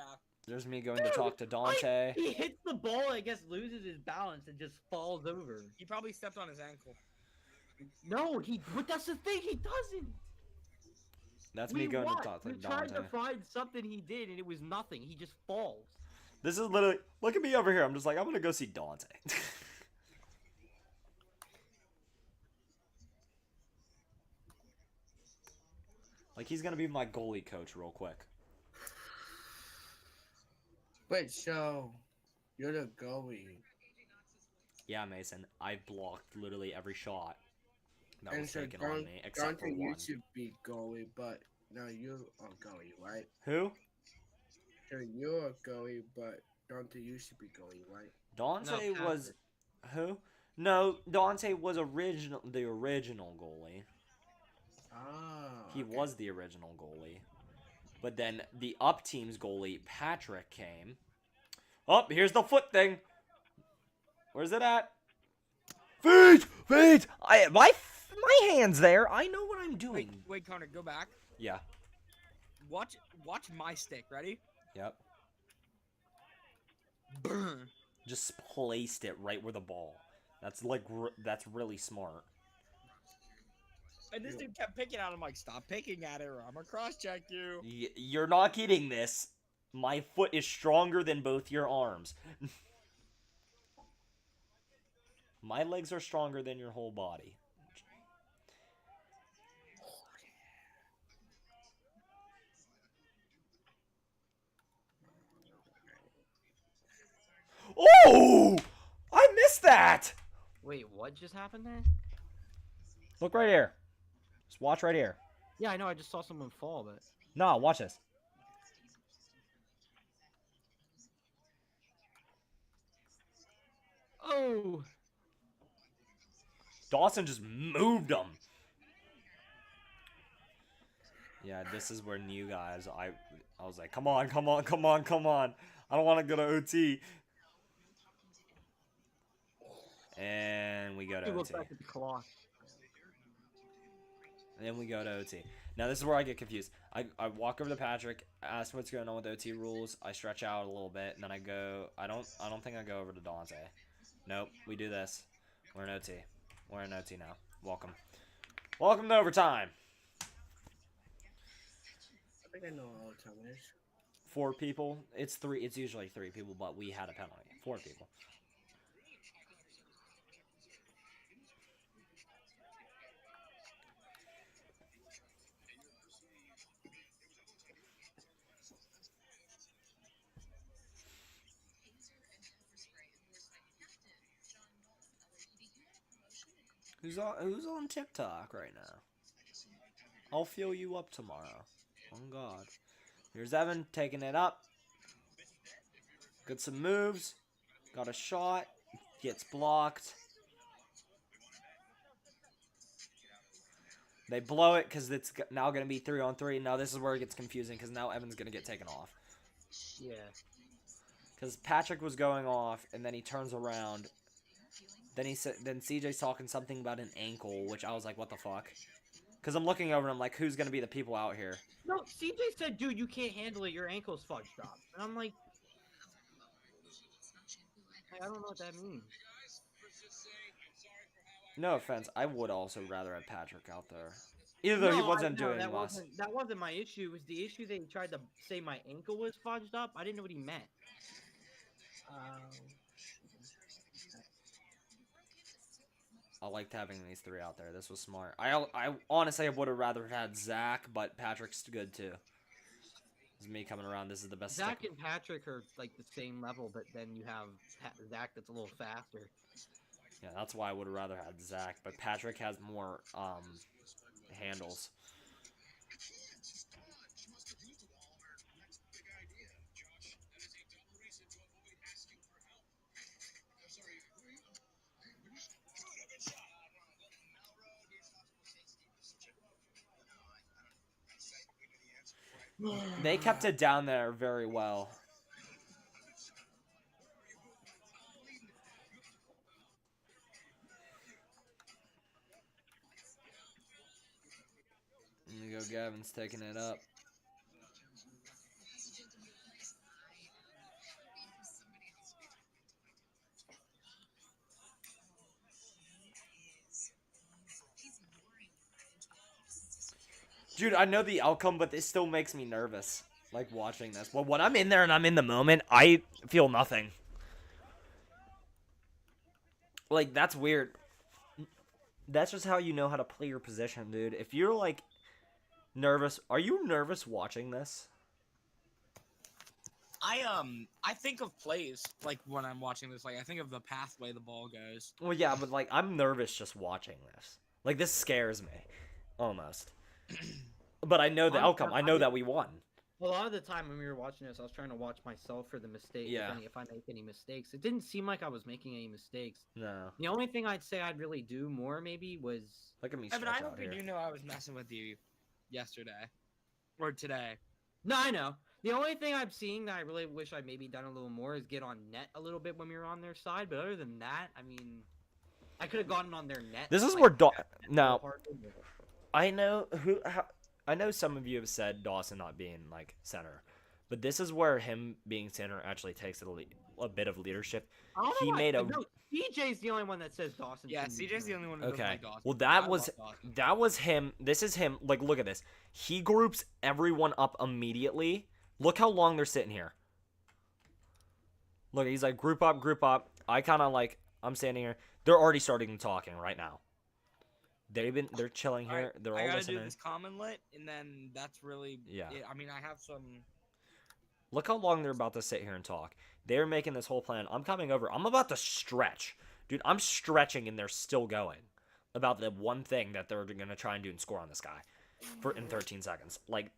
There's me going to talk to Dante. He hits the ball, I guess, loses his balance, and just falls over. He probably stepped on his ankle. No, but that's the thing, he doesn't. That's me going to talk to We tried Dante. to find something he did, and it was nothing. He just falls. This is literally. Look at me over here. I'm just like, I'm going to go see Dante. Like, he's going to be my goalie coach real quick. Wait, so you're the goalie. Yeah, Mason. I blocked literally every shot that And was so taken on me, except for Dante one. used to be goalie, but now you are goalie, right? Who? So you're a goalie, but Dante used to be goalie, right? Dante No, was. Who? No, Dante was the original goalie. Ah. He okay. was the original goalie. But then the up team's goalie, Patrick, came. Oh, here's the foot thing. Where's it at? Feet! Feet! My hand's there. I know what I'm doing. Wait, Connor, go back. Yeah. Watch my stick. Ready? Yep. Just placed it right where the ball. That's like that's really smart. And this dude kept picking at him. Like, stop picking at it, or I'm gonna cross-check you. You're not getting this. My foot is stronger than both your arms. My legs are stronger than your whole body. Oh! I missed that! Wait, what just happened there? Look right here. Just watch right here. Yeah, I know. I just saw someone fall, but No, watch this. oh, Dawson just moved him. Yeah, this is where new guys, I was like, come on, come on, come on, come on. I don't want to go to OT. And we go to he looked OT. back at the clock. And then we go to OT. Now this is where I get confused. I walk over to Patrick, ask what's going on with OT rules. I stretch out a little bit, and then I go. I don't think I go over to Dante. Nope, we do this. We're in OT. We're in OT now. Welcome. Welcome to overtime. I think I know what all the time is. 4 people. It's 3. It's usually 3 people, but we had a penalty. 4 people. Who's on TikTok right now? I'll fill you up tomorrow. Oh God. Here's Evan taking it up. Got some moves. Got a shot. Gets blocked. They blow it because it's now going to be 3-on-3. Now this is where it gets confusing because now Evan's going to get taken off. Yeah. Because Patrick was going off and then he turns around. Then CJ's talking something about an ankle, which I was like, what the fuck? Because I'm looking over and I'm like, who's going to be the people out here? No, CJ said, dude, you can't handle it. Your ankle's fudged up. And I'm like, I don't know what that means. No offense, I would also rather have Patrick out there. Either though he wasn't doing that much. that wasn't my issue. It was the issue that he tried to say my ankle was fudged up. I didn't know what he meant. I liked having these 3 out there. This was smart. I honestly would have rather had Zach, but Patrick's good too. This is me coming around. This is the best. Zach and Patrick are like the same level, but then you have Zach that's a little faster. Yeah, that's why I would have rather had Zach, but Patrick has more handles. They kept it down there very well. There you go, Gavin's taking it up. Dude, I know the outcome, but this still makes me nervous, like, watching this. Well, when I'm in there and I'm in the moment, I feel nothing. Like, that's weird. That's just how you know how to play your position, dude. If you're, like, nervous... Are you nervous watching this? I think of plays, like, when I'm watching this. Like, I think of the pathway the ball goes. Well, yeah, but, like, I'm nervous just watching this. Like, this scares me. Almost. But I know the outcome. I know that we won. A lot of the time when we were watching this, I was trying to watch myself for the mistakes. Yeah. If I make any mistakes, it didn't seem like I was making any mistakes. No. The only thing I'd say I'd really do more maybe was Look at me Evan, stretch I out hope here. you knew I was messing with you yesterday. Or today. no, I know. The only thing I'm seeing that I really wish I maybe done a little more is get on net a little bit when we were on their side. But other than that, I mean, I could have gotten on their net. This is like, where now I know I know some of you have said Dawson not being like center, but this is where him being center actually takes it a bit of leadership. I don't know He why- made a- no, CJ's the only one that says Dawson. Yeah, shouldn't be CJ's the doing only one who doesn't Okay. like Dawson. Well, I that was love Dawson. that was him. This is him. Like, look at this. He groups everyone up immediately. Look how long they're sitting here. Look, he's like, group up, group up. I kind of like, I'm standing here. They're already starting talking right now. They're chilling here. Alright, They're I all gotta listening. do this common lit, and then that's really Yeah. it. I mean, I have some. Look how long they're about to sit here and talk. They're making this whole plan. I'm coming over. I'm about to stretch. Dude, I'm stretching and they're still going about the one thing that they're going to try and do and score on this guy in 13 seconds. Like,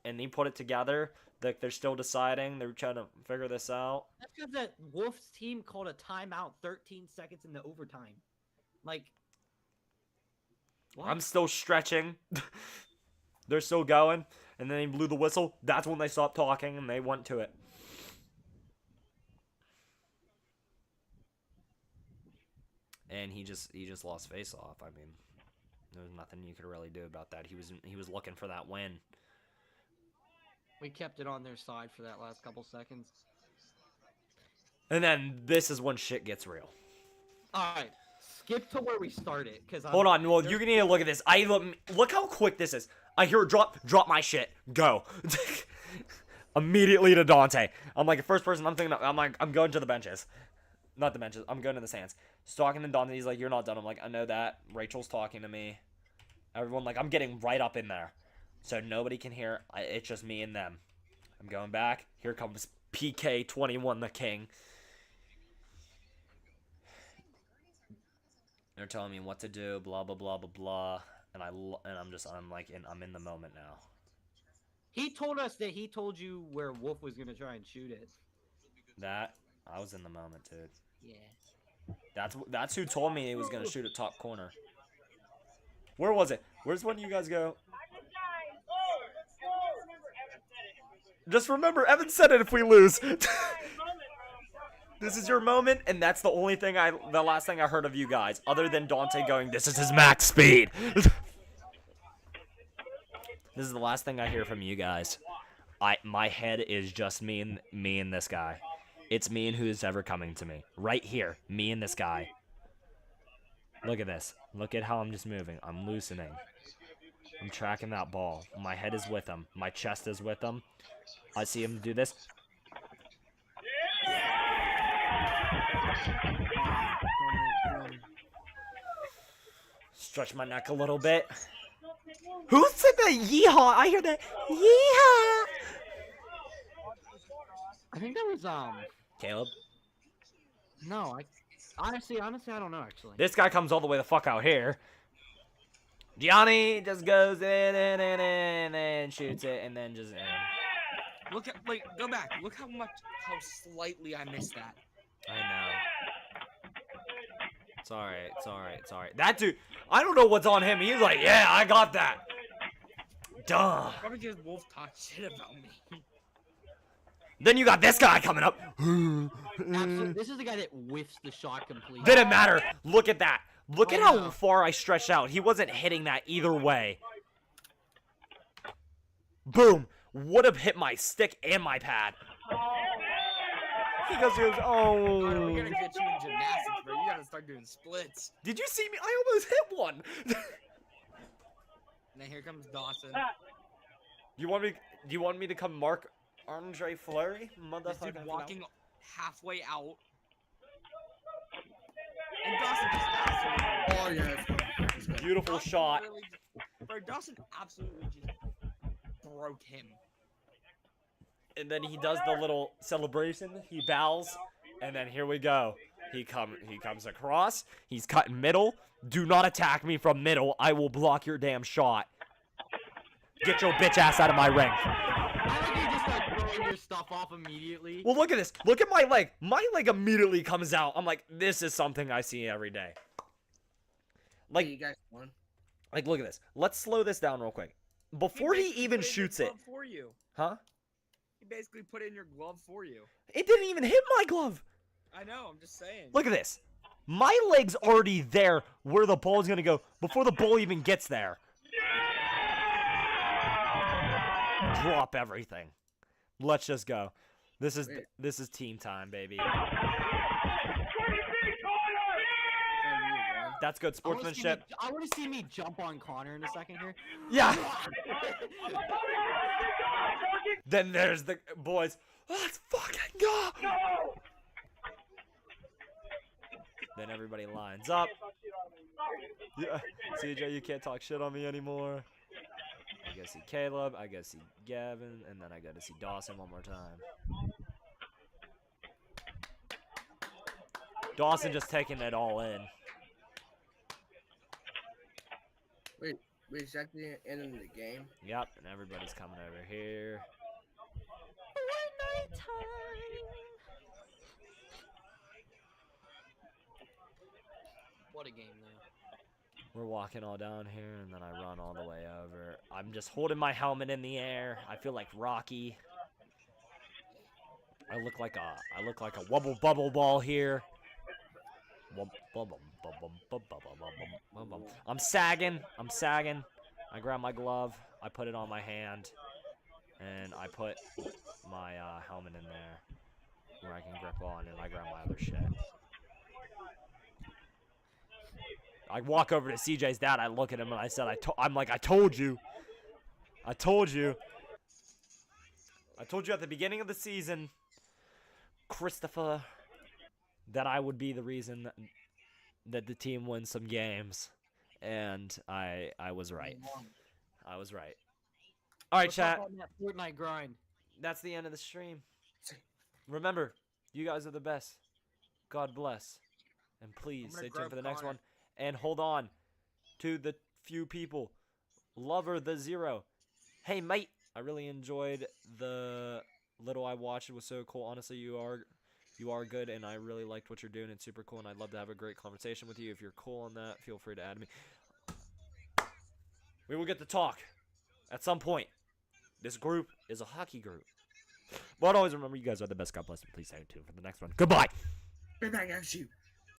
and they put it together. Like, they're still deciding. They're trying to figure this out. That's because that Wolf's team called a timeout 13 seconds into overtime. Like, what? I'm still stretching. They're still going. And then they blew the whistle. That's when they stopped talking and they went to it. And he just lost face off. I mean, there was nothing you could really do about that. He was looking for that win. We kept it on their side for that last couple seconds. And then this is when shit gets real. All right, skip to where we started, cause Hold on, well, you need to look at this. Look how quick this is. I hear a drop my shit, go. Immediately to Dante. I'm like, the first person I'm going to the benches. Not the benches, I'm going to the stands. He's talking to Dante, he's like, you're not done. I'm like, I know that. Rachel's talking to me. Everyone, like, I'm getting right up in there. So nobody can hear, it's just me and them. I'm going back. Here comes PK21, the king. They're telling me what to do, blah blah blah blah blah, and I'm in the moment now. he told us that he told you where Wolf was gonna try and shoot it. That I was in the moment, dude. Yeah. That's who told me he was gonna shoot at top corner. Where was it? Where's one of you guys go? Just remember, Evan said it if we lose. This is your moment, and that's the only thing the last thing I heard of you guys, other than Dante going, this is his max speed. This is the last thing I hear from you guys. My head is just me and this guy. It's me and who's ever coming to me. Right here, me and this guy. Look at this. Look at how I'm just moving. I'm loosening. I'm tracking that ball. My head is with him. My chest is with him. I see him do this. Stretch my neck a little bit. Who said that? Yeehaw! I hear that. Yeehaw! I think that was Caleb. no, honestly I don't know actually. This guy comes all the way the fuck out here. Gianni just goes in and shoots it and then just. Look at go back. Look how slightly I missed that. I know. It's alright, it's alright, it's alright. That dude, I don't know what's on him. He's like, yeah, I got that. Duh. Probably because Wolf talked shit about me. Then you got this guy coming up. Absolutely. This is the guy that whiffs the shot completely. Didn't matter. Look at that. Look at Oh, how no. far I stretched out. He wasn't hitting that either way. Boom. Would have hit my stick and my pad. He goes, Oh, we oh. gotta get you in gymnastics, bro. You gotta start doing splits. Did you see me? I almost hit one. And then here comes Dawson. Do you want me to come mark Andre Fleury? This Motherfucker. dude walking halfway out. And Dawson just absolutely. Oh yeah, it's good. It's good. Beautiful Dawson shot. really bro, Dawson absolutely just broke him. And then he does the little celebration. He bows, and then here we go. He comes across. He's cutting middle. Do not attack me from middle. I will block your damn shot. Get your bitch ass out of my ring. I like you just like throwing your stuff off immediately. Well, look at this. Look at my leg. My leg immediately comes out. I'm like, this is something I see every day. Hey, you guys won. Like, look at this. Let's slow this down real quick. Before he basically even put in your shoots it, glove for you. huh? He basically put in your glove for you. It didn't even hit my glove. I know, I'm just saying. Look at this. My leg's already there where the ball's going to go before the ball even gets there. Drop everything. Let's just go. This is Wait. this is team time, baby. That's good sportsmanship. I want to see me jump on Connor in a second here. Yeah. Then there's the boys. Let's fucking go. Then everybody lines up. Yeah, CJ, you can't talk shit on me anymore. I gotta see Caleb. I gotta see Gavin, and then I gotta see Dawson one more time. Dawson just taking it all in. Wait, is that the end of the game? Yep, and everybody's coming over here. What a game, though. We're walking all down here, and then I run all the way over. I'm just holding my helmet in the air. I feel like Rocky. I look like a wubble bubble ball here. I'm sagging. I grab my glove. I put it on my hand, and I put my helmet in there where I can grip on, and I grab my other shit. I walk over to CJ's dad. I look at him and I said, I'm like, I told you. I told you at the beginning of the season, Christopher, that I would be the reason that the team wins some games. And I was right. I was right. All right, What's up chat. on that Fortnite grind? That's the end of the stream. Remember, you guys are the best. God bless. And please gonna stay tuned grab for the next Connor. one. And hold on to the few people. Lover the Zero. Hey, mate. I really enjoyed the little I watched. It was so cool. Honestly, you are good, and I really liked what you're doing. It's super cool, and I'd love to have a great conversation with you. If you're cool on that, feel free to add me. We will get to talk at some point. This group is a hockey group. But always remember, you guys are the best. God bless you. Please stay tuned for the next one. Goodbye. Good night, guys. You.